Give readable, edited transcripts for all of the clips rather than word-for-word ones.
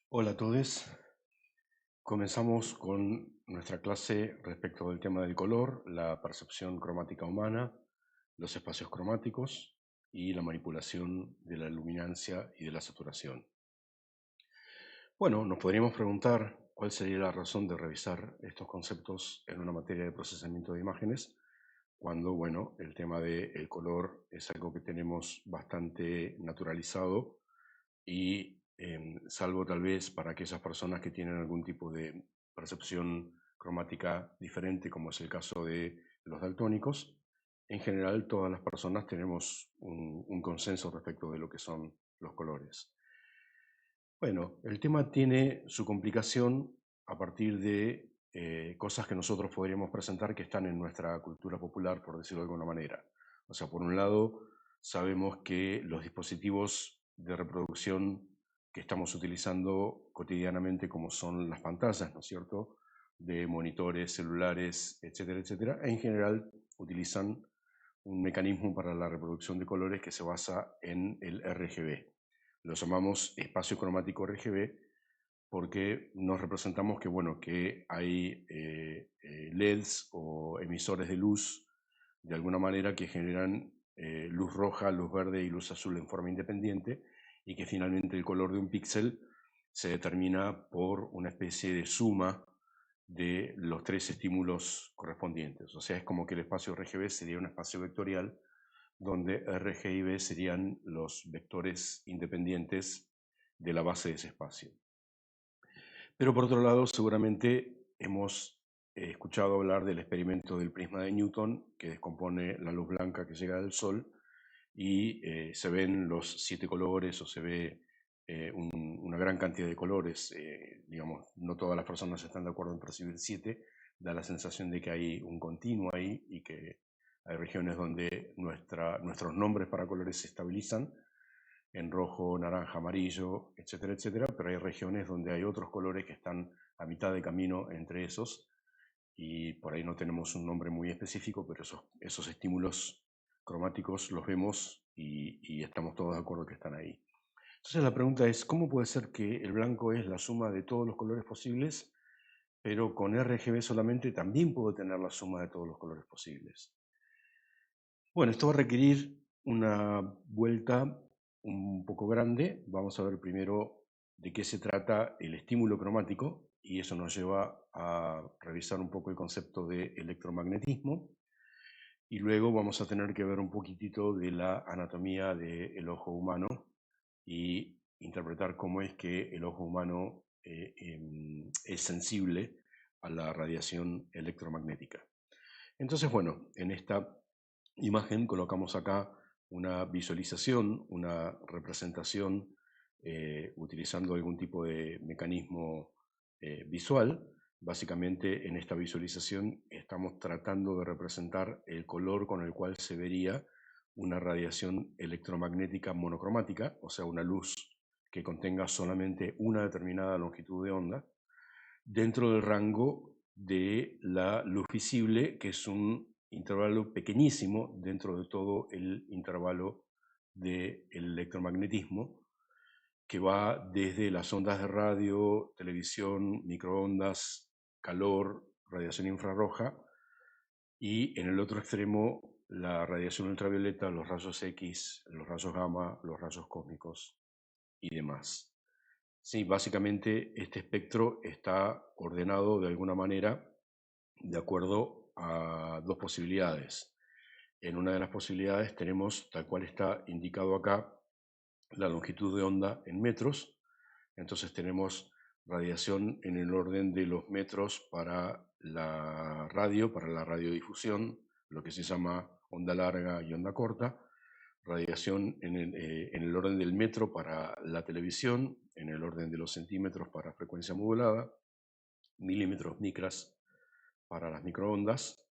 Hola a todos. Comenzamos con nuestra clase respecto del tema del color, la percepción cromática humana, los espacios cromáticos y la manipulación de la luminancia y de la saturación. Bueno, nos podríamos preguntar cuál sería la razón de revisar estos conceptos en una materia de procesamiento de imágenes, cuando, bueno, el tema del color es algo que tenemos bastante naturalizado y salvo tal vez para aquellas personas que tienen algún tipo de percepción cromática diferente, como es el caso de los daltónicos, en general todas las personas tenemos un consenso respecto de lo que son los colores. Bueno, el tema tiene su complicación a partir de cosas que nosotros podríamos presentar que están en nuestra cultura popular, por decirlo de alguna manera. O sea, por un lado, sabemos que los dispositivos de reproducción que estamos utilizando cotidianamente, como son las pantallas, ¿no es cierto?, de monitores, celulares, etcétera, etcétera, en general utilizan un mecanismo para la reproducción de colores que se basa en el RGB. Lo llamamos espacio cromático RGB porque nos representamos que, bueno, que hay LEDs o emisores de luz de alguna manera que generan luz roja, luz verde y luz azul en forma independiente, y que finalmente el color de un píxel se determina por una especie de suma de los tres estímulos correspondientes. O sea, es como que el espacio RGB sería un espacio vectorial donde RG y B serían los vectores independientes de la base de ese espacio. Pero por otro lado, seguramente hemos escuchado hablar del experimento del prisma de Newton, que descompone la luz blanca que llega del Sol y se ven los 7 colores o se ve una gran cantidad de colores. Digamos, no todas las personas están de acuerdo en percibir 7, da la sensación de que hay un continuo ahí y que hay regiones donde nuestros nombres para colores se estabilizan en rojo, naranja, amarillo, etcétera, etcétera, pero hay regiones donde hay otros colores que están a mitad de camino entre esos y por ahí no tenemos un nombre muy específico, pero esos estímulos cromáticos los vemos y estamos todos de acuerdo que están ahí. Entonces la pregunta es, ¿cómo puede ser que el blanco es la suma de todos los colores posibles, pero con RGB solamente también puedo tener la suma de todos los colores posibles? Bueno, esto va a requerir una vuelta un poco grande. Vamos a ver primero de qué se trata el estímulo cromático y eso nos lleva a revisar un poco el concepto de electromagnetismo y luego vamos a tener que ver un poquitito de la anatomía del ojo humano y interpretar cómo es que el ojo humano es sensible a la radiación electromagnética. Entonces, bueno, en esta imagen colocamos acá una visualización, una representación utilizando algún tipo de mecanismo visual. Básicamente en esta visualización estamos tratando de representar el color con el cual se vería una radiación electromagnética monocromática, o sea, una luz que contenga solamente una determinada longitud de onda, dentro del rango de la luz visible, que es un intervalo pequeñísimo dentro de todo el intervalo del electromagnetismo, que va desde las ondas de radio, televisión, microondas, calor, radiación infrarroja, y en el otro extremo la radiación ultravioleta, los rayos X, los rayos gamma, los rayos cósmicos y demás. Sí, básicamente este espectro está ordenado de alguna manera de acuerdo a dos posibilidades. En una de las posibilidades tenemos, tal cual está indicado acá, la longitud de onda en metros. Entonces tenemos radiación en el orden de los metros para la radio, para la radiodifusión, lo que se llama onda larga y onda corta, radiación en el orden del metro para la televisión, en el orden de los centímetros para frecuencia modulada, milímetros, micras para las microondas,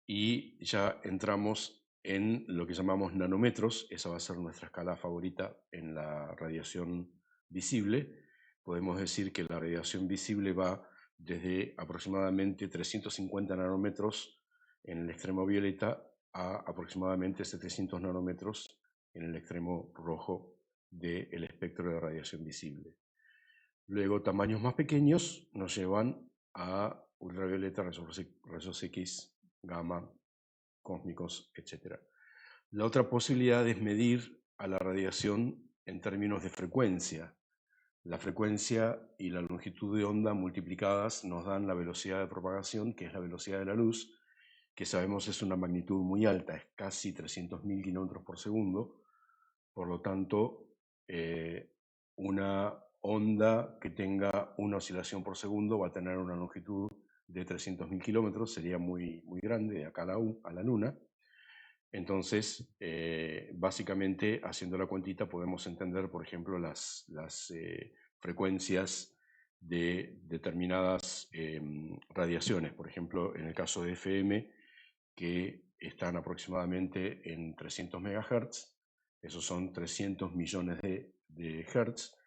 y ya entramos en lo que llamamos nanómetros. Esa va a ser nuestra escala favorita en la radiación visible. Podemos decir que la radiación visible va desde aproximadamente 350 nanómetros en el extremo violeta a aproximadamente 700 nanómetros en el extremo rojo del espectro de radiación visible. Luego, tamaños más pequeños nos llevan a ultravioleta, rayos X, gamma, cósmicos, etc. La otra posibilidad es medir a la radiación en términos de frecuencia. La frecuencia y la longitud de onda multiplicadas nos dan la velocidad de propagación, que es la velocidad de la luz, que sabemos es una magnitud muy alta, es casi 300.000 kilómetros por segundo. Por lo tanto, una onda que tenga una oscilación por segundo va a tener una longitud de 300.000 kilómetros, sería muy, muy grande de acá a la Luna. Entonces, básicamente, haciendo la cuentita, podemos entender, por ejemplo, las frecuencias de determinadas radiaciones. Por ejemplo, en el caso de FM, que están aproximadamente en 300 MHz, esos son 300 millones de hertz.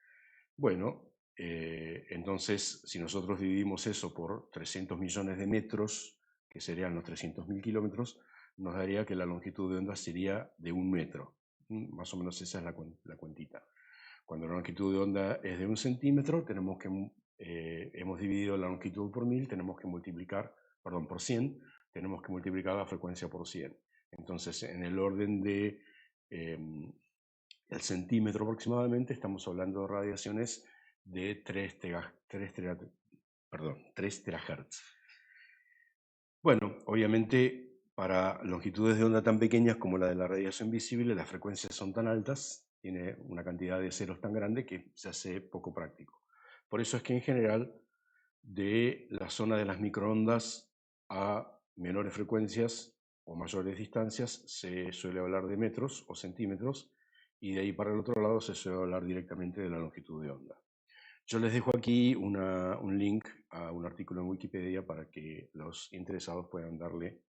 Bueno, entonces, si nosotros dividimos eso por 300 millones de metros, que serían los 300.000 kilómetros, nos daría que la longitud de onda sería de 1 metro. Más o menos esa es la cuentita. Cuando la longitud de onda es de 1 centímetro, hemos dividido la longitud por 1000, por 100, tenemos que multiplicar la frecuencia por 100. Entonces, en el orden de el centímetro aproximadamente, estamos hablando de radiaciones de 3 terahertz. Bueno, obviamente para longitudes de onda tan pequeñas como la de la radiación visible, las frecuencias son tan altas, tiene una cantidad de ceros tan grande que se hace poco práctico. Por eso es que en general de la zona de las microondas a menores frecuencias o mayores distancias se suele hablar de metros o centímetros, y de ahí para el otro lado se suele hablar directamente de la longitud de onda. Yo les dejo aquí un link a un artículo en Wikipedia para que los interesados puedan darle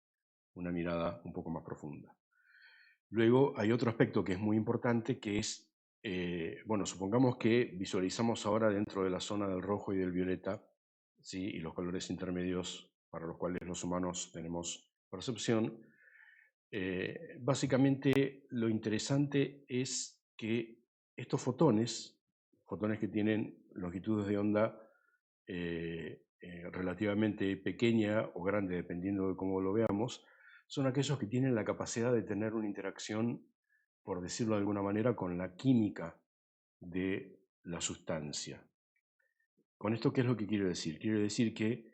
una mirada un poco más profunda. Luego hay otro aspecto que es muy importante, que es, bueno, supongamos que visualizamos ahora dentro de la zona del rojo y del violeta, ¿sí? Y los colores intermedios para los cuales los humanos tenemos percepción. Básicamente lo interesante es que estos fotones que tienen longitudes de onda relativamente pequeña o grande, dependiendo de cómo lo veamos, son aquellos que tienen la capacidad de tener una interacción, por decirlo de alguna manera, con la química de la sustancia. ¿Con esto qué es lo que quiero decir? Quiero decir que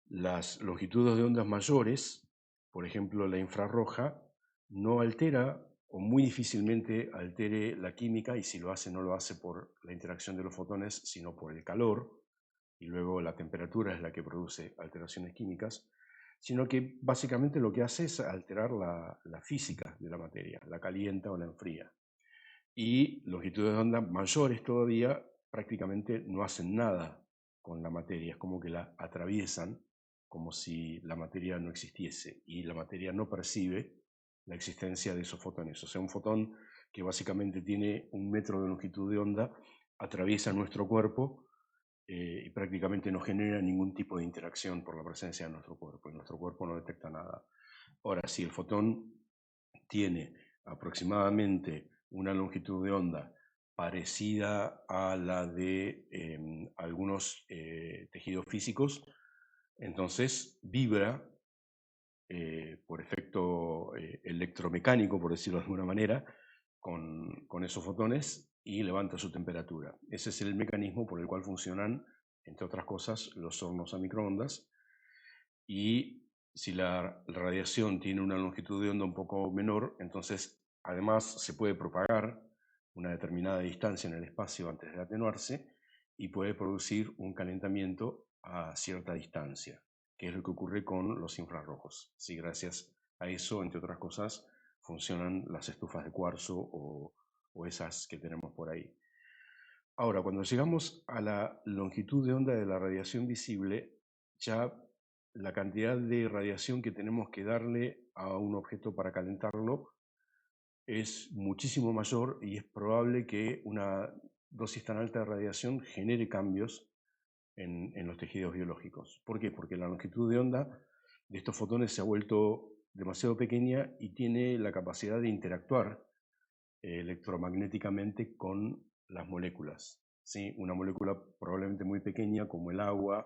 las longitudes de ondas mayores, por ejemplo la infrarroja, no altera o muy difícilmente altere la química, y si lo hace no lo hace por la interacción de los fotones, sino por el calor, y luego la temperatura es la que produce alteraciones químicas, sino que básicamente lo que hace es alterar la física de la materia, la calienta o la enfría. Y longitudes de onda mayores todavía prácticamente no hacen nada con la materia, es como que la atraviesan como si la materia no existiese, y la materia no percibe la existencia de esos fotones. O sea, un fotón que básicamente tiene 1 metro de longitud de onda atraviesa nuestro cuerpo y prácticamente no genera ningún tipo de interacción por la presencia de nuestro cuerpo, y nuestro cuerpo no detecta nada. Ahora, si el fotón tiene aproximadamente una longitud de onda parecida a la de algunos tejidos físicos, entonces vibra por efecto electromecánico, por decirlo de alguna manera, con esos fotones, y levanta su temperatura. Ese es el mecanismo por el cual funcionan, entre otras cosas, los hornos a microondas. Y si la radiación tiene una longitud de onda un poco menor, entonces además se puede propagar una determinada distancia en el espacio antes de atenuarse, y puede producir un calentamiento a cierta distancia, que es lo que ocurre con los infrarrojos. Sí, gracias a eso, entre otras cosas, funcionan las estufas de cuarzo o esas que tenemos por ahí. Ahora, cuando llegamos a la longitud de onda de la radiación visible, ya la cantidad de radiación que tenemos que darle a un objeto para calentarlo es muchísimo mayor, y es probable que una dosis tan alta de radiación genere cambios en los tejidos biológicos. ¿Por qué? Porque la longitud de onda de estos fotones se ha vuelto demasiado pequeña y tiene la capacidad de interactuar electromagnéticamente con las moléculas, ¿sí? Una molécula probablemente muy pequeña como el agua,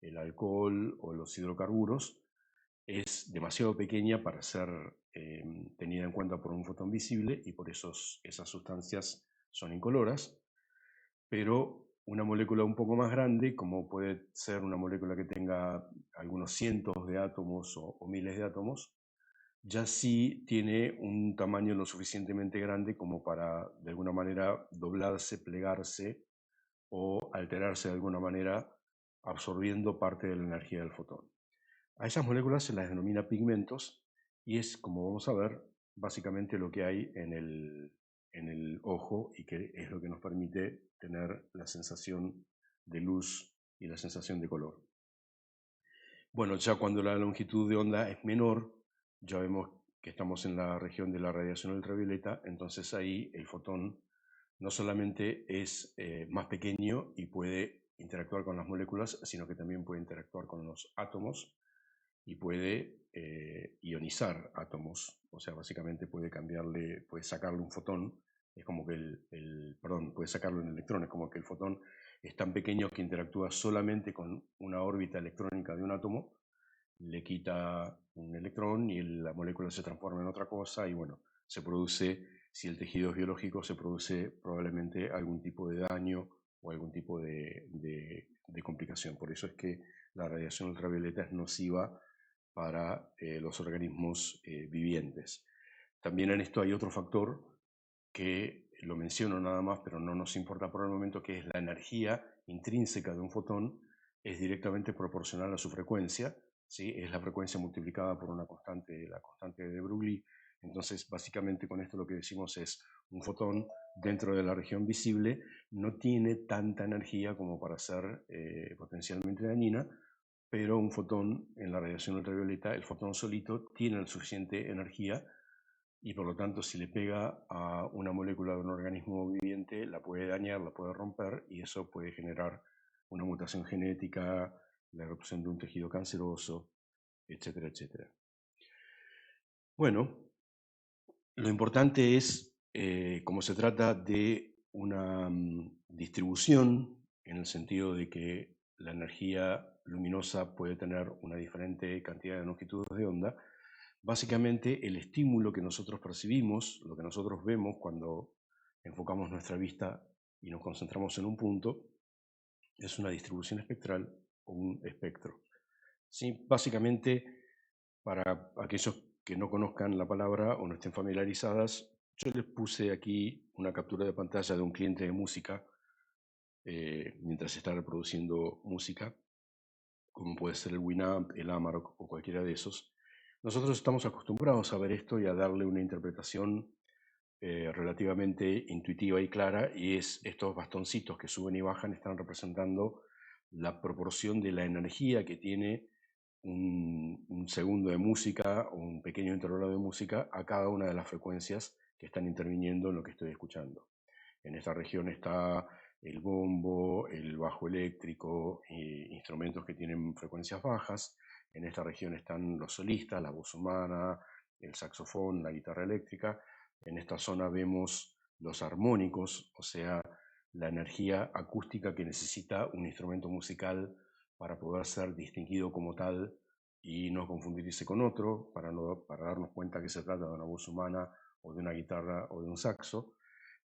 el alcohol o los hidrocarburos es demasiado pequeña para ser tenida en cuenta por un fotón visible y por eso esas sustancias son incoloras, pero una molécula un poco más grande, como puede ser una molécula que tenga algunos cientos de átomos o miles de átomos, ya sí tiene un tamaño lo suficientemente grande como para de alguna manera doblarse, plegarse o alterarse de alguna manera absorbiendo parte de la energía del fotón. A esas moléculas se las denomina pigmentos y es, como vamos a ver, básicamente lo que hay en el ojo y que es lo que nos permite tener la sensación de luz y la sensación de color. Bueno, ya cuando la longitud de onda es menor, ya vemos que estamos en la región de la radiación ultravioleta, entonces ahí el fotón no solamente es más pequeño y puede interactuar con las moléculas, sino que también puede interactuar con los átomos y puede ionizar átomos, o sea, básicamente puede cambiarle, puede sacarle un fotón, es como que perdón, puede sacarle un electrón, es como que el fotón es tan pequeño que interactúa solamente con una órbita electrónica de un átomo, le quita un electrón y la molécula se transforma en otra cosa y bueno, se produce, si el tejido es biológico, se produce probablemente algún tipo de daño o algún tipo de complicación. Por eso es que la radiación ultravioleta es nociva para los organismos vivientes. También en esto hay otro factor que lo menciono nada más, pero no nos importa por el momento, que es la energía intrínseca de un fotón es directamente proporcional a su frecuencia, ¿sí? Es la frecuencia multiplicada por una constante, la constante de Broglie. Entonces, básicamente con esto lo que decimos es un fotón dentro de la región visible no tiene tanta energía como para ser potencialmente dañina, pero un fotón en la radiación ultravioleta, el fotón solito, tiene la suficiente energía y por lo tanto si le pega a una molécula de un organismo viviente, la puede dañar, la puede romper y eso puede generar una mutación genética, la erupción de un tejido canceroso, etcétera, etcétera. Bueno, lo importante es, como se trata de una distribución, en el sentido de que la energía luminosa puede tener una diferente cantidad de longitudes de onda, básicamente el estímulo que nosotros percibimos, lo que nosotros vemos cuando enfocamos nuestra vista y nos concentramos en un punto, es una distribución espectral o un espectro. ¿Sí? Básicamente, para aquellos que no conozcan la palabra o no estén familiarizadas, yo les puse aquí una captura de pantalla de un cliente de música mientras está reproduciendo música, como puede ser el Winamp, el Amarok o cualquiera de esos. Nosotros estamos acostumbrados a ver esto y a darle una interpretación relativamente intuitiva y clara, y es estos bastoncitos que suben y bajan están representando la proporción de la energía que tiene un segundo de música o un pequeño intervalo de música a cada una de las frecuencias que están interviniendo en lo que estoy escuchando. En esta región está el bombo, el bajo eléctrico, instrumentos que tienen frecuencias bajas. En esta región están los solistas, la voz humana, el saxofón, la guitarra eléctrica. En esta zona vemos los armónicos, o sea, la energía acústica que necesita un instrumento musical para poder ser distinguido como tal y no confundirse con otro, para darnos cuenta que se trata de una voz humana o de una guitarra o de un saxo,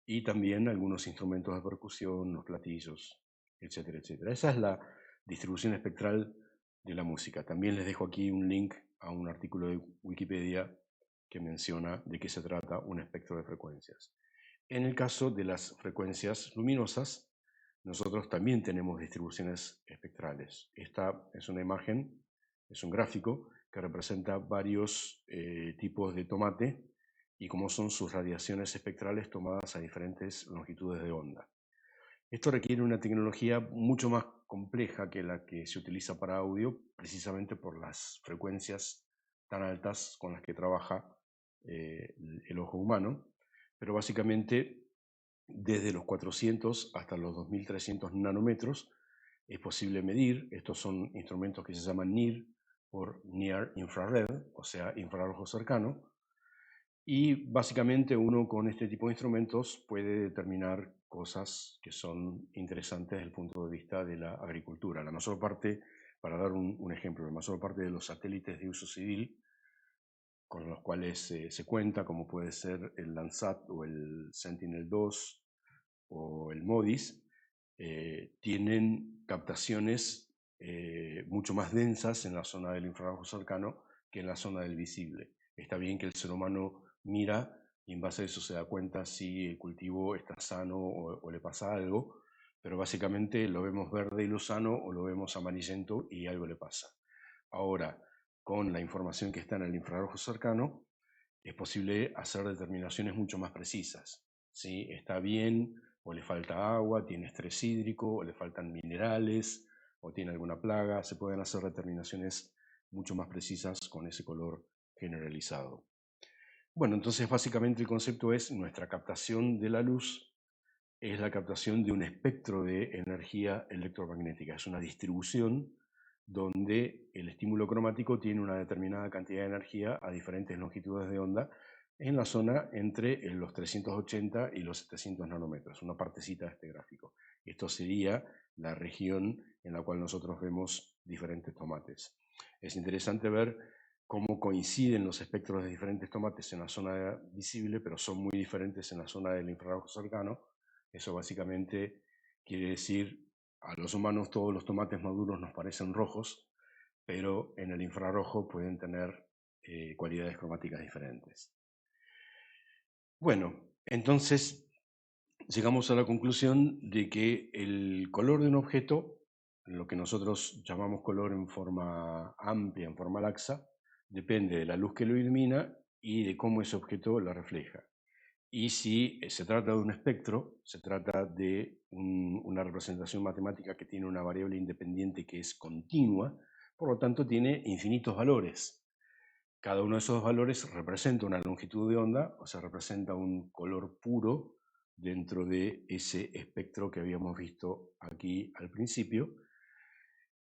y también algunos instrumentos de percusión, los platillos, etcétera, etcétera. Esa es la distribución espectral de la música. También les dejo aquí un link a un artículo de Wikipedia que menciona de qué se trata un espectro de frecuencias. En el caso de las frecuencias luminosas, nosotros también tenemos distribuciones espectrales. Esta es una imagen, es un gráfico que representa varios tipos de tomate y cómo son sus radiaciones espectrales tomadas a diferentes longitudes de onda. Esto requiere una tecnología mucho más compleja que la que se utiliza para audio, precisamente por las frecuencias tan altas con las que trabaja el ojo humano, pero básicamente desde los 400 hasta los 2300 nanómetros es posible medir. Estos son instrumentos que se llaman NIR, por Near Infrared, o sea, infrarrojo cercano, Y básicamente uno con este tipo de instrumentos puede determinar cosas que son interesantes desde el punto de vista de la agricultura. La mayor parte, para dar un ejemplo, la mayor parte de los satélites de uso civil con los cuales se cuenta, como puede ser el Landsat o el Sentinel-2 o el MODIS, tienen captaciones mucho más densas en la zona del infrarrojo cercano que en la zona del visible. Está bien que el ser humano mira y en base a eso se da cuenta si el cultivo está sano o le pasa algo, pero básicamente lo vemos verde y lo sano o lo vemos amarillento y algo le pasa. Ahora, con la información que está en el infrarrojo cercano, es posible hacer determinaciones mucho más precisas. ¿Sí? Está bien, o le falta agua, tiene estrés hídrico, o le faltan minerales, o tiene alguna plaga. Se pueden hacer determinaciones mucho más precisas con ese color generalizado. Bueno, entonces básicamente el concepto es nuestra captación de la luz es la captación de un espectro de energía electromagnética. Es una distribución donde el estímulo cromático tiene una determinada cantidad de energía a diferentes longitudes de onda en la zona entre los 380 y los 700 nanómetros, una partecita de este gráfico. Esto sería la región en la cual nosotros vemos diferentes tomates. Es interesante ver cómo coinciden los espectros de diferentes tomates en la zona visible, pero son muy diferentes en la zona del infrarrojo cercano. Eso básicamente quiere decir, a los humanos todos los tomates maduros nos parecen rojos, pero en el infrarrojo pueden tener cualidades cromáticas diferentes. Bueno, entonces llegamos a la conclusión de que el color de un objeto, lo que nosotros llamamos color en forma amplia, en forma laxa, depende de la luz que lo ilumina y de cómo ese objeto la refleja. Y si se trata de un espectro, se trata de una representación matemática que tiene una variable independiente que es continua, por lo tanto tiene infinitos valores. Cada uno de esos valores representa una longitud de onda, o sea, representa un color puro dentro de ese espectro que habíamos visto aquí al principio.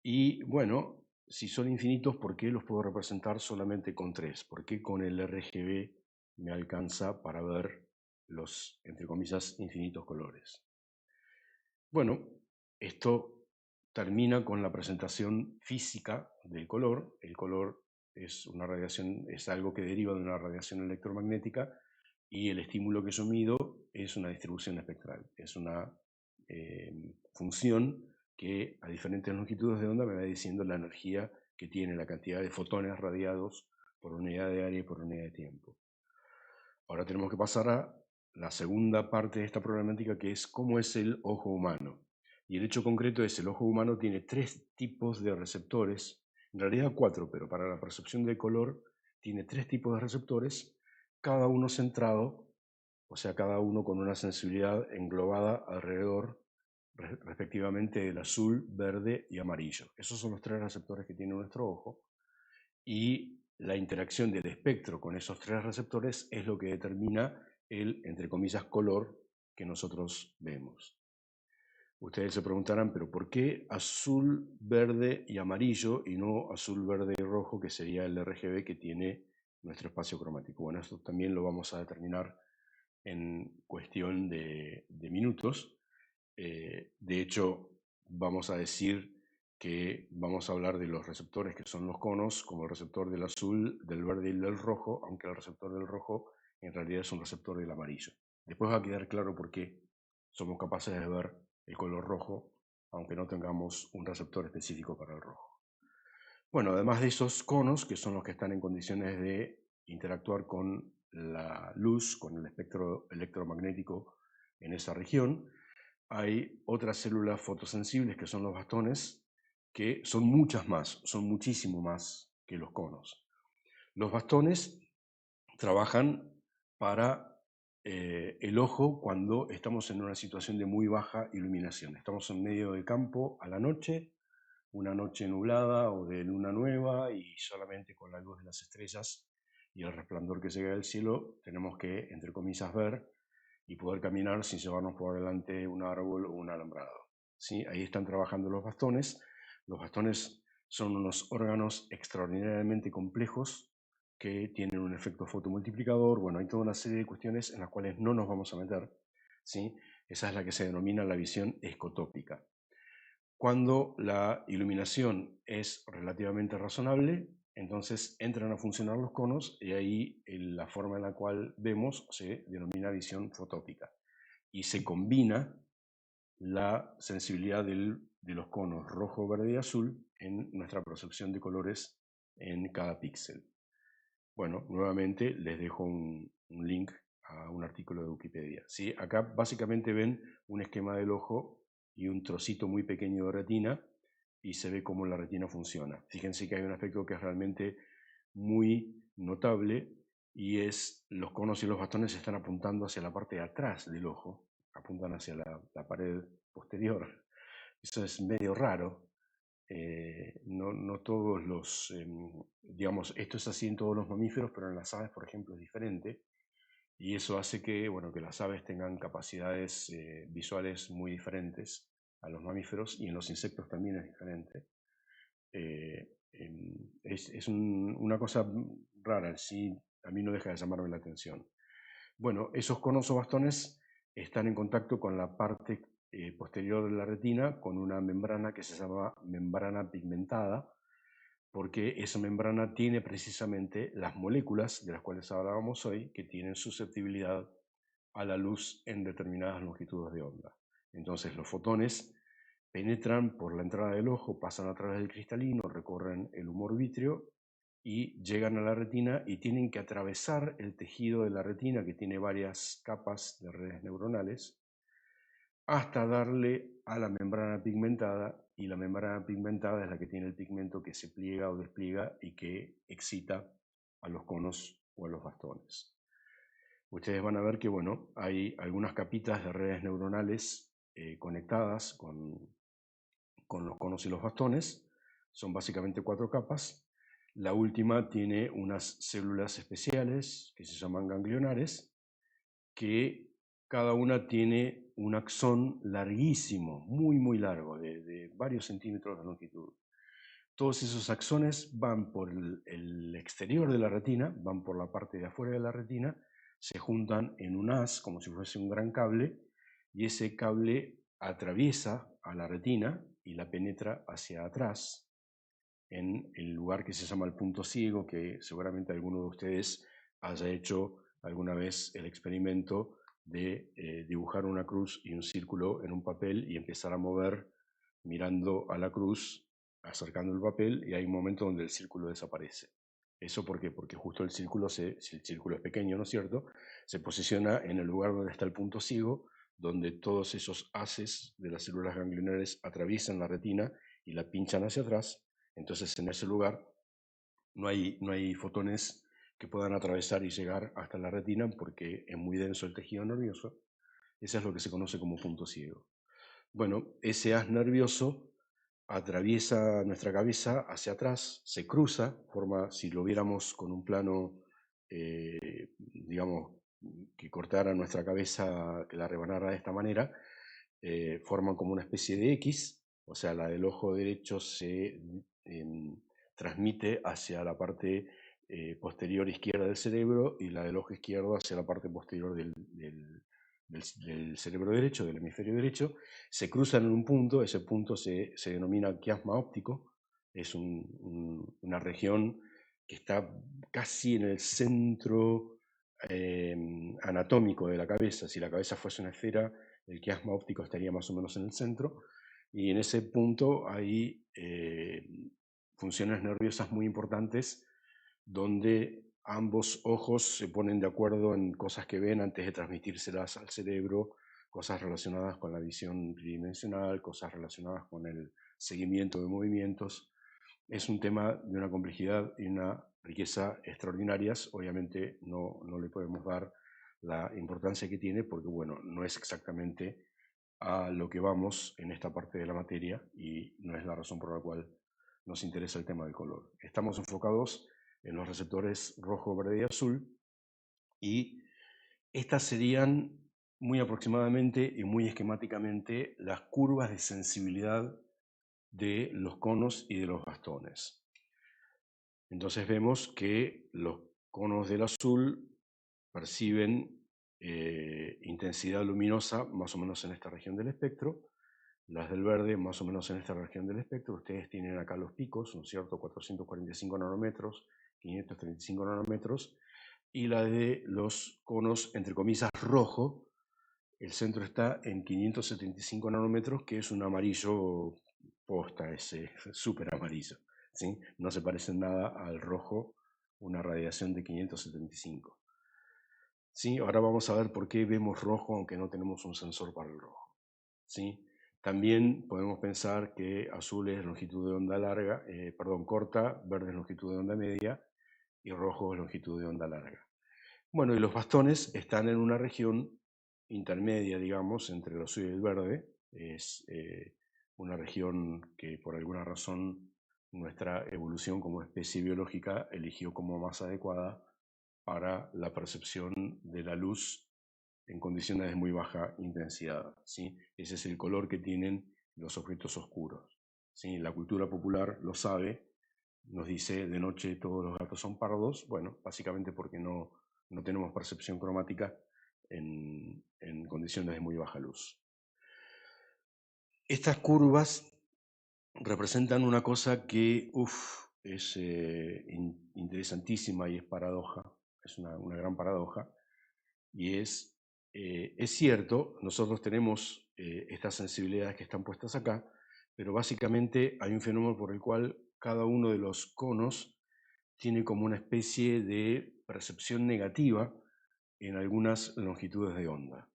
Y bueno, si son infinitos, ¿por qué los puedo representar solamente con 3? ¿Por qué con el RGB me alcanza para ver los, entre comillas, infinitos colores? Bueno, esto termina con la presentación física del color. El color es una radiación, es algo que deriva de una radiación electromagnética y el estímulo que yo mido es una distribución espectral. Es una función que a diferentes longitudes de onda me va diciendo la energía que tiene, la cantidad de fotones radiados por unidad de área y por unidad de tiempo. Ahora tenemos que pasar a la segunda parte de esta problemática, que es cómo es el ojo humano. Y el hecho concreto es el ojo humano tiene 3 tipos de receptores, en realidad 4, pero para la percepción del color tiene 3 tipos de receptores, cada uno centrado, o sea, cada uno con una sensibilidad englobada alrededor, respectivamente, del azul, verde y amarillo. Esos son los 3 receptores que tiene nuestro ojo, y la interacción del espectro con esos 3 receptores es lo que determina el, entre comillas, color que nosotros vemos. Ustedes se preguntarán, pero ¿por qué azul, verde y amarillo y no azul, verde y rojo, que sería el RGB que tiene nuestro espacio cromático? Bueno, esto también lo vamos a determinar en cuestión de minutos. De hecho, vamos a decir que vamos a hablar de los receptores que son los conos, como el receptor del azul, del verde y del rojo, aunque el receptor del rojo en realidad es un receptor del amarillo. Después va a quedar claro por qué somos capaces de ver el color rojo, aunque no tengamos un receptor específico para el rojo. Bueno, además de esos conos, que son los que están en condiciones de interactuar con la luz, con el espectro electromagnético en esa región, hay otras células fotosensibles que son los bastones, que son muchas más, son muchísimo más que los conos. Los bastones trabajan para el ojo cuando estamos en una situación de muy baja iluminación. Estamos en medio del campo a la noche, una noche nublada o de luna nueva, y solamente con la luz de las estrellas y el resplandor que llega del cielo tenemos que, entre comillas, ver y poder caminar sin llevarnos por delante un árbol o un alambrado. ¿Sí? Ahí están trabajando los bastones. Los bastones son unos órganos extraordinariamente complejos que tienen un efecto fotomultiplicador. Bueno, hay toda una serie de cuestiones en las cuales no nos vamos a meter, ¿sí? Esa es la que se denomina la visión escotópica. Cuando la iluminación es relativamente razonable, entonces entran a funcionar los conos y ahí la forma en la cual vemos se denomina visión fotópica. Y se combina la sensibilidad de los conos rojo, verde y azul en nuestra percepción de colores en cada píxel. Bueno, nuevamente les dejo un link a un artículo de Wikipedia. ¿Sí? Acá básicamente ven un esquema del ojo y un trocito muy pequeño de retina y se ve cómo la retina funciona. Fíjense que hay un aspecto que es realmente muy notable y es los conos y los bastones están apuntando hacia la parte de atrás del ojo, apuntan hacia la pared posterior. Eso es medio raro. No todos los, digamos, esto es así en todos los mamíferos, pero en las aves, por ejemplo, es diferente. Y eso hace que, bueno, que las aves tengan capacidades visuales muy diferentes a los mamíferos y en los insectos también es diferente. Es una cosa rara, sí, a mí no deja de llamarme la atención. Bueno, esos conos o bastones están en contacto con la parte posterior de la retina con una membrana que se llama membrana pigmentada, porque esa membrana tiene precisamente las moléculas de las cuales hablábamos hoy que tienen susceptibilidad a la luz en determinadas longitudes de onda. Entonces los fotones penetran por la entrada del ojo, pasan a través del cristalino, recorren el humor vítreo y llegan a la retina y tienen que atravesar el tejido de la retina, que tiene varias capas de redes neuronales, hasta darle a la membrana pigmentada, y la membrana pigmentada es la que tiene el pigmento que se pliega o despliega y que excita a los conos o a los bastones. Ustedes van a ver que, bueno, hay algunas capitas de redes neuronales conectadas con los conos y los bastones. Son básicamente 4 capas. La última tiene unas células especiales que se llaman ganglionares, que cada una tiene un axón larguísimo, muy largo, de varios centímetros de longitud. Todos esos axones van por el exterior de la retina, van por la parte de afuera de la retina, se juntan en un haz, como si fuese un gran cable, y ese cable atraviesa a la retina y la penetra hacia atrás, en el lugar que se llama el punto ciego, que seguramente alguno de ustedes haya hecho alguna vez el experimento de dibujar una cruz y un círculo en un papel y empezar a mover mirando a la cruz, acercando el papel, y hay un momento donde el círculo desaparece. ¿Eso por qué? Porque justo el círculo, si el círculo es pequeño, ¿no es cierto?, se posiciona en el lugar donde está el punto ciego, donde todos esos haces de las células ganglionares atraviesan la retina y la pinchan hacia atrás. Entonces, en ese lugar no hay fotones que puedan atravesar y llegar hasta la retina porque es muy denso el tejido nervioso. Ese es lo que se conoce como punto ciego. Bueno, ese haz nervioso atraviesa nuestra cabeza hacia atrás, se cruza, forma, si lo viéramos con un plano, digamos, que cortara nuestra cabeza, que la rebanara de esta manera, forman como una especie de X, o sea, la del ojo derecho se transmite hacia la parte posterior izquierda del cerebro y la del ojo izquierdo hacia la parte posterior del cerebro derecho, del hemisferio derecho, se cruzan en un punto, ese punto se denomina quiasma óptico, es una región que está casi en el centro anatómico de la cabeza. Si la cabeza fuese una esfera, el quiasma óptico estaría más o menos en el centro, y en ese punto hay funciones nerviosas muy importantes donde ambos ojos se ponen de acuerdo en cosas que ven antes de transmitírselas al cerebro, cosas relacionadas con la visión tridimensional, cosas relacionadas con el seguimiento de movimientos. Es un tema de una complejidad y una riqueza extraordinarias. Obviamente no le podemos dar la importancia que tiene porque, bueno, no es exactamente a lo que vamos en esta parte de la materia y no es la razón por la cual nos interesa el tema del color. Estamos enfocados en los receptores rojo, verde y azul, y estas serían muy aproximadamente y muy esquemáticamente las curvas de sensibilidad de los conos y de los bastones. Entonces vemos que los conos del azul perciben intensidad luminosa más o menos en esta región del espectro, las del verde más o menos en esta región del espectro. Ustedes tienen acá los picos, ¿no es cierto? 445 nanómetros, 535 nanómetros, y la de los conos, entre comillas, rojo, el centro está en 575 nanómetros, que es un amarillo posta, ese súper amarillo, ¿sí? No se parece en nada al rojo, una radiación de 575. ¿Sí? Ahora vamos a ver por qué vemos rojo aunque no tenemos un sensor para el rojo. ¿Sí? También podemos pensar que azul es longitud de onda larga, corta, verde es longitud de onda media y rojo es longitud de onda larga. Bueno, y los bastones están en una región intermedia, digamos, entre el azul y el verde. Es una región que por alguna razón nuestra evolución como especie biológica eligió como más adecuada para la percepción de la luz en condiciones de muy baja intensidad, ¿sí? Ese es el color que tienen los objetos oscuros, ¿sí? La cultura popular lo sabe, nos dice de noche todos los gatos son pardos, bueno, básicamente porque no tenemos percepción cromática en condiciones de muy baja luz. Estas curvas representan una cosa que es interesantísima y es paradoja, es una gran paradoja, y es cierto, nosotros tenemos estas sensibilidades que están puestas acá, pero básicamente hay un fenómeno por el cual cada uno de los conos tiene como una especie de percepción negativa en algunas longitudes de onda.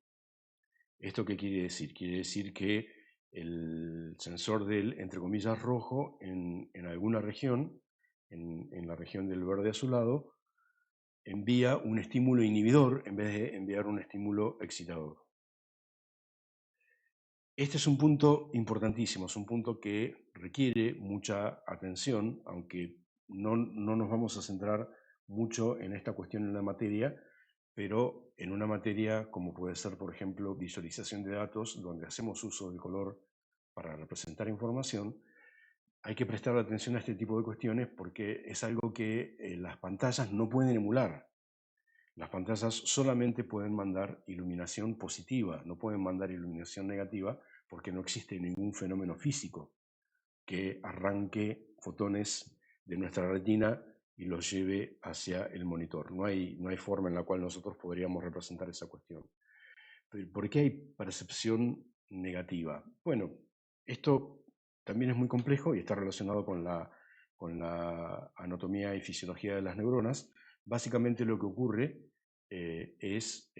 ¿Esto qué quiere decir? Quiere decir que el sensor del, entre comillas, rojo en alguna región, en la región del verde azulado, envía un estímulo inhibidor en vez de enviar un estímulo excitador. Este es un punto importantísimo, es un punto que requiere mucha atención, aunque no nos vamos a centrar mucho en esta cuestión en la materia, pero en una materia como puede ser, por ejemplo, visualización de datos, donde hacemos uso del color para representar información, hay que prestar atención a este tipo de cuestiones porque es algo que las pantallas no pueden emular. Las pantallas solamente pueden mandar iluminación positiva, no pueden mandar iluminación negativa porque no existe ningún fenómeno físico que arranque fotones de nuestra retina y los lleve hacia el monitor. No hay forma en la cual nosotros podríamos representar esa cuestión. ¿Por qué hay percepción negativa? Bueno, esto también es muy complejo y está relacionado con la anatomía y fisiología de las neuronas. Básicamente lo que ocurre es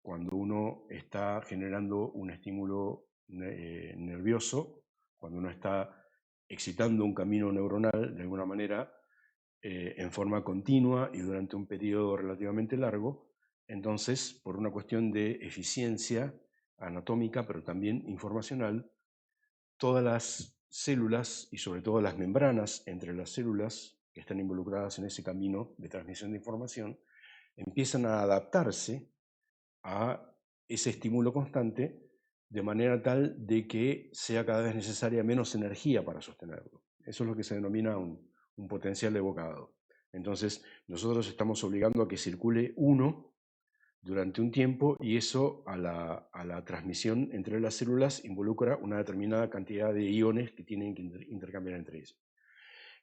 cuando uno está generando un estímulo nervioso, cuando uno está excitando un camino neuronal de alguna manera en forma continua y durante un periodo relativamente largo, entonces, por una cuestión de eficiencia anatómica, pero también informacional, todas las células y sobre todo las membranas entre las células que están involucradas en ese camino de transmisión de información empiezan a adaptarse a ese estímulo constante de manera tal de que sea cada vez necesaria menos energía para sostenerlo. Eso es lo que se denomina un potencial evocado. Entonces, nosotros estamos obligando a que circule uno durante un tiempo y eso a la transmisión entre las células involucra una determinada cantidad de iones que tienen que intercambiar entre ellos.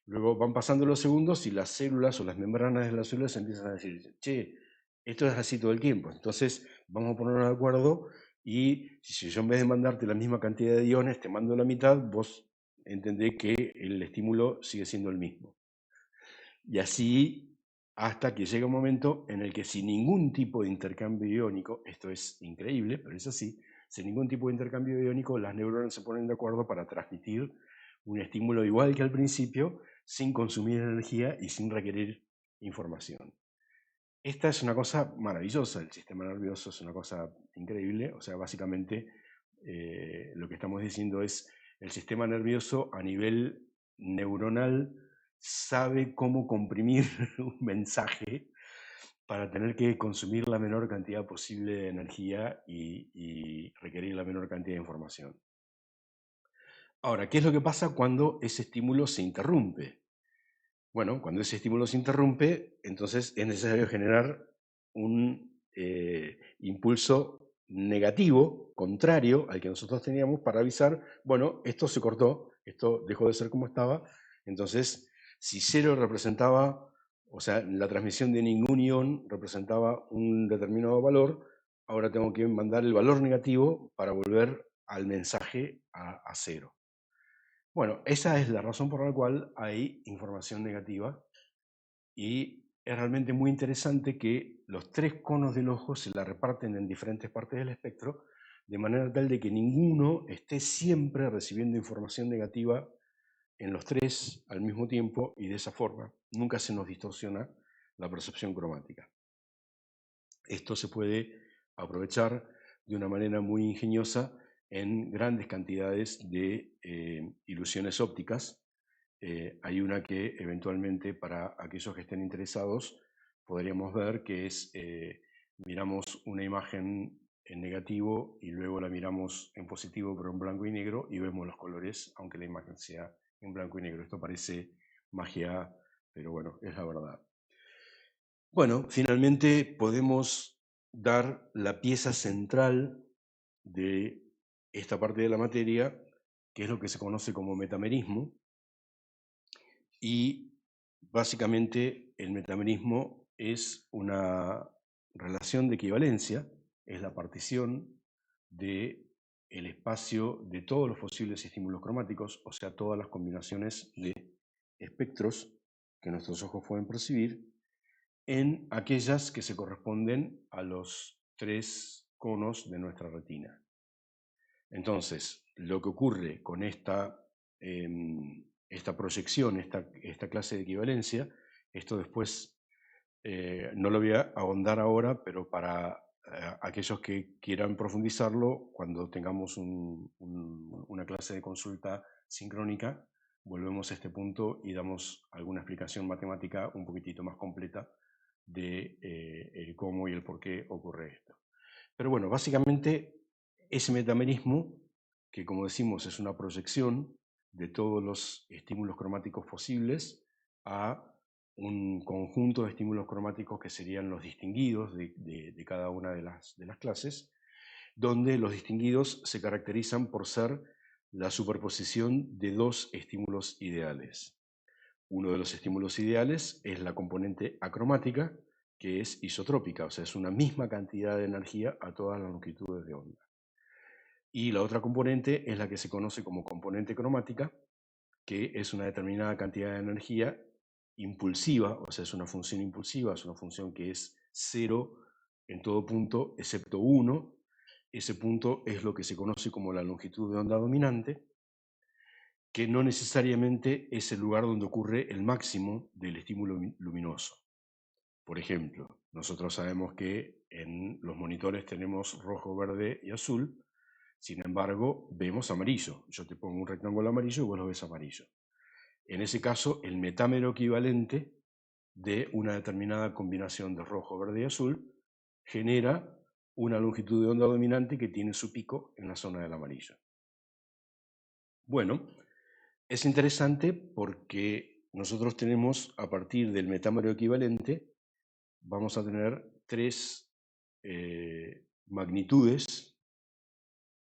Luego van pasando los segundos y las células o las membranas de las células empiezan a decir, che, esto es así todo el tiempo, entonces vamos a ponernos de acuerdo y si yo en vez de mandarte la misma cantidad de iones te mando la mitad, vos entendés que el estímulo sigue siendo el mismo. Y así hasta que llega un momento en el que sin ningún tipo de intercambio iónico, esto es increíble, pero es así, sin ningún tipo de intercambio iónico, las neuronas se ponen de acuerdo para transmitir un estímulo igual que al principio, sin consumir energía y sin requerir información. Esta es una cosa maravillosa, el sistema nervioso es una cosa increíble, o sea, básicamente lo que estamos diciendo es el sistema nervioso a nivel neuronal sabe cómo comprimir un mensaje para tener que consumir la menor cantidad posible de energía y requerir la menor cantidad de información. Ahora, ¿qué es lo que pasa cuando ese estímulo se interrumpe? Bueno, cuando ese estímulo se interrumpe, entonces es necesario generar un impulso negativo, contrario al que nosotros teníamos, para avisar, bueno, esto se cortó, esto dejó de ser como estaba. Entonces, si cero representaba, o sea, la transmisión de ningún ion representaba un determinado valor, ahora tengo que mandar el valor negativo para volver al mensaje a cero. Bueno, esa es la razón por la cual hay información negativa, y es realmente muy interesante que los tres conos del ojo se la reparten en diferentes partes del espectro, de manera tal de que ninguno esté siempre recibiendo información negativa en los tres al mismo tiempo, y de esa forma nunca se nos distorsiona la percepción cromática. Esto se puede aprovechar de una manera muy ingeniosa en grandes cantidades de ilusiones ópticas. Hay una que eventualmente, para aquellos que estén interesados, podríamos ver, que es, miramos una imagen en negativo y luego la miramos en positivo pero en blanco y negro, y vemos los colores aunque la imagen sea en blanco y negro. Esto parece magia, pero bueno, es la verdad. Bueno, finalmente podemos dar la pieza central de esta parte de la materia, que es lo que se conoce como metamerismo. Y básicamente el metamerismo es una relación de equivalencia, es la partición del espacio de todos los posibles estímulos cromáticos, o sea, todas las combinaciones de espectros que nuestros ojos pueden percibir, en aquellas que se corresponden a los tres conos de nuestra retina. Entonces, lo que ocurre con esta proyección, esta clase de equivalencia, esto después no lo voy a ahondar ahora, pero para aquellos que quieran profundizarlo, cuando tengamos una clase de consulta sincrónica, volvemos a este punto y damos alguna explicación matemática un poquitito más completa de el cómo y el por qué ocurre esto. Pero bueno, básicamente ese metamerismo, que como decimos es una proyección de todos los estímulos cromáticos posibles a un conjunto de estímulos cromáticos que serían los distinguidos de cada una de las clases, donde los distinguidos se caracterizan por ser la superposición de dos estímulos ideales. Uno de los estímulos ideales es la componente acromática, que es isotrópica, o sea, es una misma cantidad de energía a todas las longitudes de onda. Y la otra componente es la que se conoce como componente cromática, que es una determinada cantidad de energía impulsiva, o sea, es una función impulsiva, es una función que es cero en todo punto, excepto 1. Ese punto es lo que se conoce como la longitud de onda dominante, que no necesariamente es el lugar donde ocurre el máximo del estímulo luminoso. Por ejemplo, nosotros sabemos que en los monitores tenemos rojo, verde y azul, sin embargo, vemos amarillo. Yo te pongo un rectángulo amarillo y vos lo ves amarillo. En ese caso, el metámero equivalente de una determinada combinación de rojo, verde y azul genera una longitud de onda dominante que tiene su pico en la zona del amarillo. Bueno, es interesante porque nosotros tenemos, a partir del metámero equivalente, vamos a tener tres magnitudes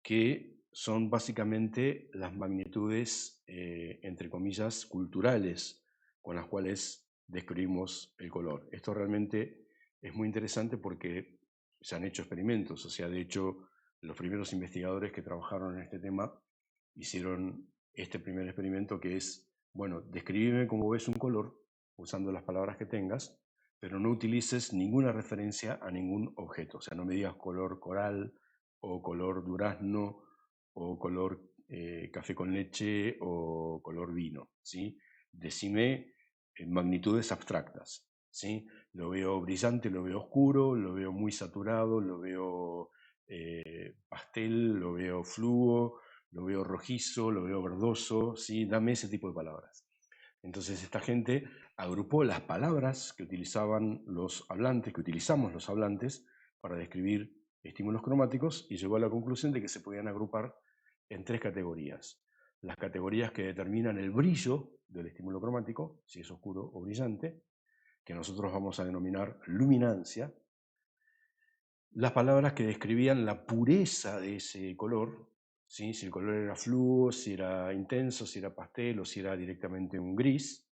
que son básicamente las magnitudes, entre comillas, culturales, con las cuales describimos el color. Esto realmente es muy interesante porque se han hecho experimentos, o sea, de hecho, los primeros investigadores que trabajaron en este tema hicieron este primer experimento, que es, bueno, describime cómo ves un color usando las palabras que tengas, pero no utilices ninguna referencia a ningún objeto, o sea, no me digas color coral, o color durazno, o color café con leche, o color vino, ¿sí? Decime magnitudes abstractas, ¿sí? Lo veo brillante, lo veo oscuro, lo veo muy saturado, lo veo pastel, lo veo fluo, lo veo rojizo, lo veo verdoso, ¿sí? Dame ese tipo de palabras. Entonces esta gente agrupó las palabras que utilizaban los hablantes, que utilizamos los hablantes, para describir estímulos cromáticos, y llegó a la conclusión de que se podían agrupar en tres categorías. las categorías que determinan el brillo del estímulo cromático, si es oscuro o brillante, que nosotros vamos a denominar luminancia, las palabras que describían la pureza de ese color, ¿sí? Si el color era fluo, si era intenso, si era pastel o si era directamente un gris,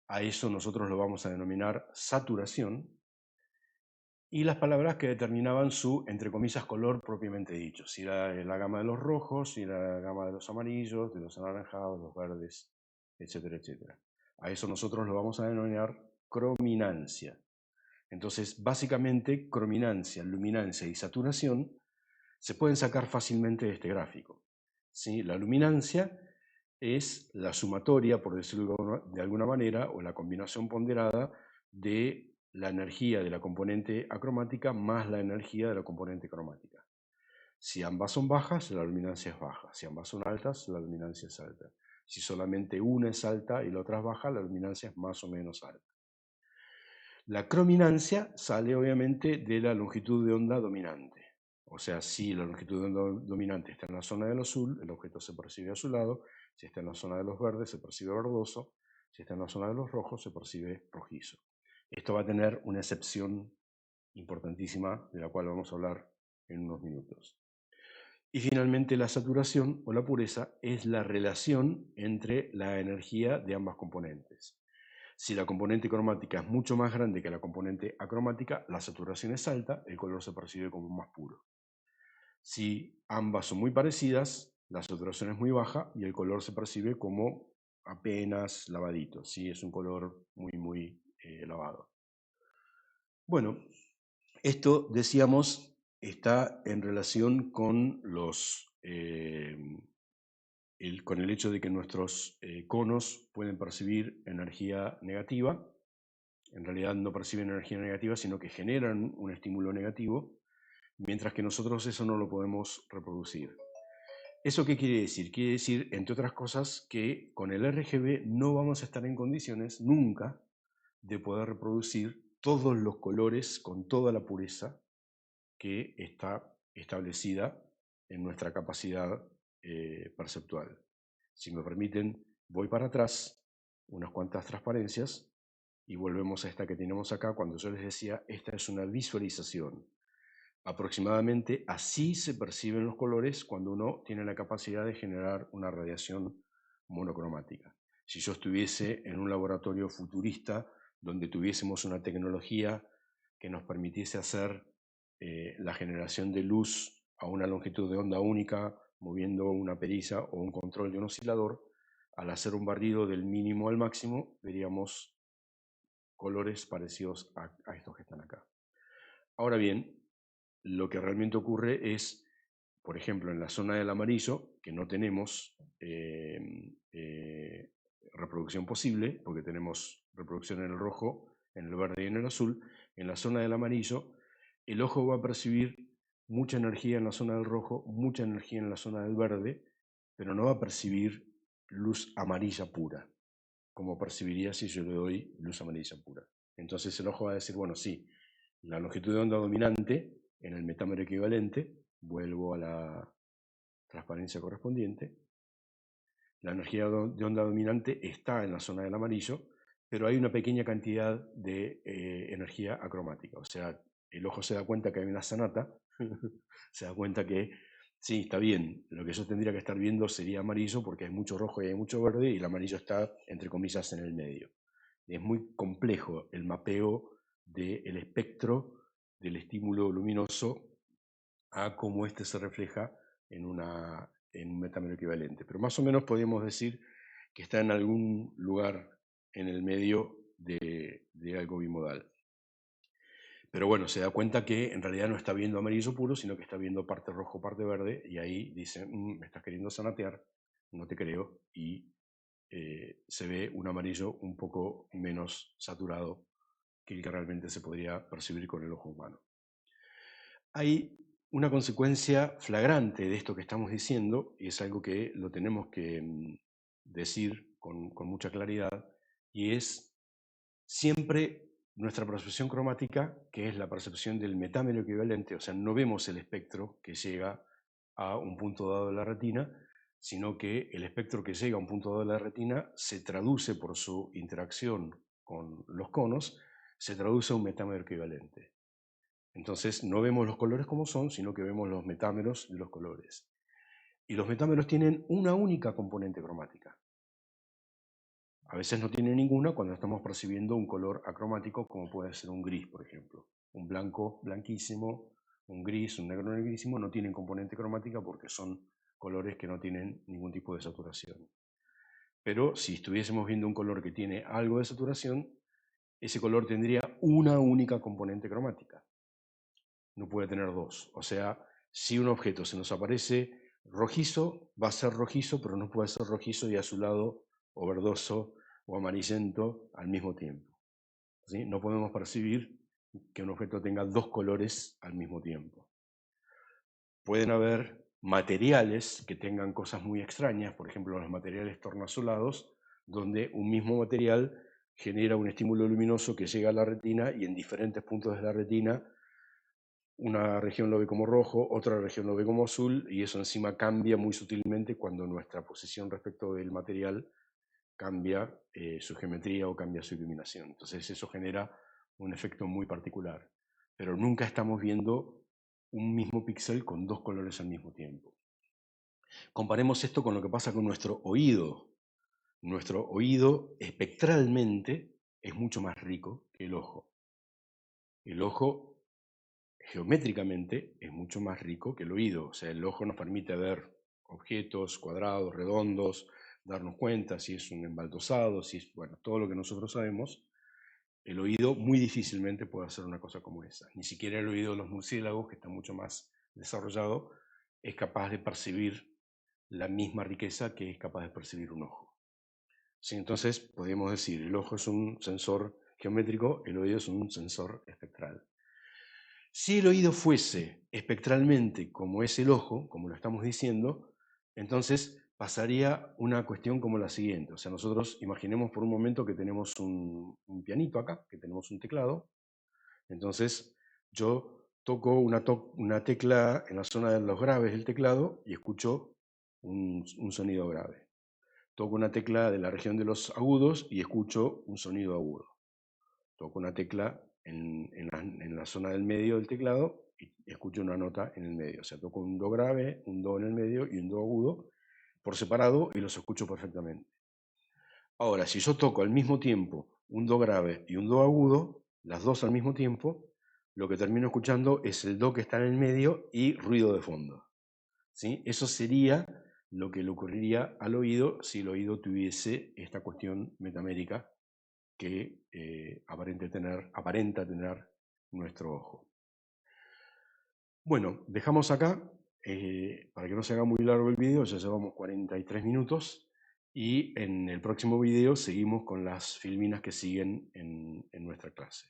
a eso nosotros lo vamos a denominar saturación, y las palabras que determinaban su, entre comillas, color propiamente dicho, si era la gama de los rojos, si era la gama de los amarillos, de los anaranjados, los verdes, etcétera, etcétera. A eso nosotros lo vamos a denominar crominancia. Entonces, básicamente, crominancia, luminancia y saturación se pueden sacar fácilmente de este gráfico, ¿sí? La luminancia es la sumatoria, por decirlo de alguna manera, o la combinación ponderada de la energía de la componente acromática más la energía de la componente cromática. Si ambas son bajas, la luminancia es baja. Si ambas son altas, la luminancia es alta. Si solamente una es alta y la otra es baja, la luminancia es más o menos alta. La crominancia sale obviamente de la longitud de onda dominante. O sea, si la longitud de onda dominante está en la zona del azul, el objeto se percibe azulado. Si está en la zona de los verdes, se percibe verdoso. Si está en la zona de los rojos, se percibe rojizo. Esto va a tener una excepción importantísima de la cual vamos a hablar en unos minutos. Y finalmente la saturación o la pureza es la relación entre la energía de ambas componentes. Si la componente cromática es mucho más grande que la componente acromática, la saturación es alta, el color se percibe como más puro. Si ambas son muy parecidas, la saturación es muy baja y el color se percibe como apenas lavadito, ¿sí? Es un color muy lavado. Bueno, esto, decíamos, está en relación con con el hecho de que nuestros conos pueden percibir energía negativa. En realidad no perciben energía negativa, sino que generan un estímulo negativo, mientras que nosotros eso no lo podemos reproducir. ¿Eso qué quiere decir? Quiere decir, entre otras cosas, que con el RGB no vamos a estar en condiciones nunca de poder reproducir todos los colores con toda la pureza que está establecida en nuestra capacidad perceptual. Si me permiten, voy para atrás unas cuantas transparencias y volvemos a esta que tenemos acá cuando yo les decía, esta es una visualización. Aproximadamente así se perciben los colores cuando uno tiene la capacidad de generar una radiación monocromática. Si yo estuviese en un laboratorio futurista donde tuviésemos una tecnología que nos permitiese hacer la generación de luz a una longitud de onda única, moviendo una perilla o un control de un oscilador, al hacer un barrido del mínimo al máximo, veríamos colores parecidos a estos que están acá. Ahora bien, lo que realmente ocurre es, por ejemplo, en la zona del amarillo, que no tenemos reproducción posible, porque tenemos reproducción en el rojo, en el verde y en el azul, en la zona del amarillo, el ojo va a percibir mucha energía en la zona del rojo, mucha energía en la zona del verde, pero no va a percibir luz amarilla pura, como percibiría si yo le doy luz amarilla pura. Entonces el ojo va a decir, bueno, sí, la longitud de onda dominante en el metámero equivalente, vuelvo a la transparencia correspondiente, la energía de onda dominante está en la zona del amarillo, pero hay una pequeña cantidad de energía acromática. O sea, el ojo se da cuenta que hay una sanata, se da cuenta que sí, está bien, lo que yo tendría que estar viendo sería amarillo porque hay mucho rojo y hay mucho verde y el amarillo está, entre comillas, en el medio. Es muy complejo el mapeo del espectro del estímulo luminoso a cómo éste se refleja en un metámero equivalente. Pero más o menos podemos decir que está en algún lugar en el medio de algo bimodal. Pero bueno, se da cuenta que en realidad no está viendo amarillo puro, sino que está viendo parte rojo, parte verde, y ahí dice, me estás queriendo sanatear, no te creo, y se ve un amarillo un poco menos saturado que el que realmente se podría percibir con el ojo humano. Hay una consecuencia flagrante de esto que estamos diciendo, y es algo que lo tenemos que decir con mucha claridad, y es siempre nuestra percepción cromática, que es la percepción del metámero equivalente, o sea, no vemos el espectro que llega a un punto dado de la retina, sino que el espectro que llega a un punto de la retina se traduce por su interacción con los conos, se traduce a un metámero equivalente. Entonces no vemos los colores como son, sino que vemos los metámeros de los colores. Y los metámeros tienen una única componente cromática. A veces no tienen ninguna cuando estamos percibiendo un color acromático, como puede ser un gris, por ejemplo. Un blanco blanquísimo, un gris, un negro negrísimo, no tienen componente cromática porque son colores que no tienen ningún tipo de saturación. Pero si estuviésemos viendo un color que tiene algo de saturación, ese color tendría una única componente cromática. No puede tener dos. O sea, si un objeto se nos aparece rojizo, va a ser rojizo, pero no puede ser rojizo y azulado o verdoso o amarillento al mismo tiempo. ¿Sí? No podemos percibir que un objeto tenga dos colores al mismo tiempo. Pueden haber materiales que tengan cosas muy extrañas, por ejemplo los materiales tornasolados, donde un mismo material genera un estímulo luminoso que llega a la retina y en diferentes puntos de la retina una región lo ve como rojo, otra región lo ve como azul, y eso encima cambia muy sutilmente cuando nuestra posición respecto del material cambia su geometría o cambia su iluminación. Entonces eso genera un efecto muy particular. Pero nunca estamos viendo un mismo píxel con dos colores al mismo tiempo. Comparemos esto con lo que pasa con nuestro oído. Nuestro oído espectralmente es mucho más rico que el ojo. El ojo geométricamente es mucho más rico que el oído. O sea, el ojo nos permite ver objetos cuadrados, redondos, darnos cuenta si es un embaldosado, si es, bueno, todo lo que nosotros sabemos. El oído muy difícilmente puede hacer una cosa como esa. Ni siquiera el oído de los murciélagos, que está mucho más desarrollado, es capaz de percibir la misma riqueza que es capaz de percibir un ojo. Sí, entonces, podríamos decir, el ojo es un sensor geométrico, el oído es un sensor espectral. Si el oído fuese espectralmente como es el ojo, como lo estamos diciendo, entonces pasaría una cuestión como la siguiente. O sea, nosotros imaginemos por un momento que tenemos un pianito acá, que tenemos un teclado. Entonces yo toco una tecla en la zona de los graves del teclado y escucho un sonido grave. Toco una tecla de la región de los agudos y escucho un sonido agudo. Toco una tecla en la zona del medio del teclado y escucho una nota en el medio. O sea, toco un do grave, un do en el medio y un do agudo por separado y los escucho perfectamente. Ahora, si yo toco al mismo tiempo un do grave y un do agudo, las dos al mismo tiempo, lo que termino escuchando es el do que está en el medio y ruido de fondo. ¿Sí? Eso sería lo que le ocurriría al oído si el oído tuviese esta cuestión metamérica que aparenta tener nuestro ojo. Bueno, dejamos acá, para que no se haga muy largo el video, ya llevamos 43 minutos, y en el próximo video seguimos con las filminas que siguen en nuestra clase.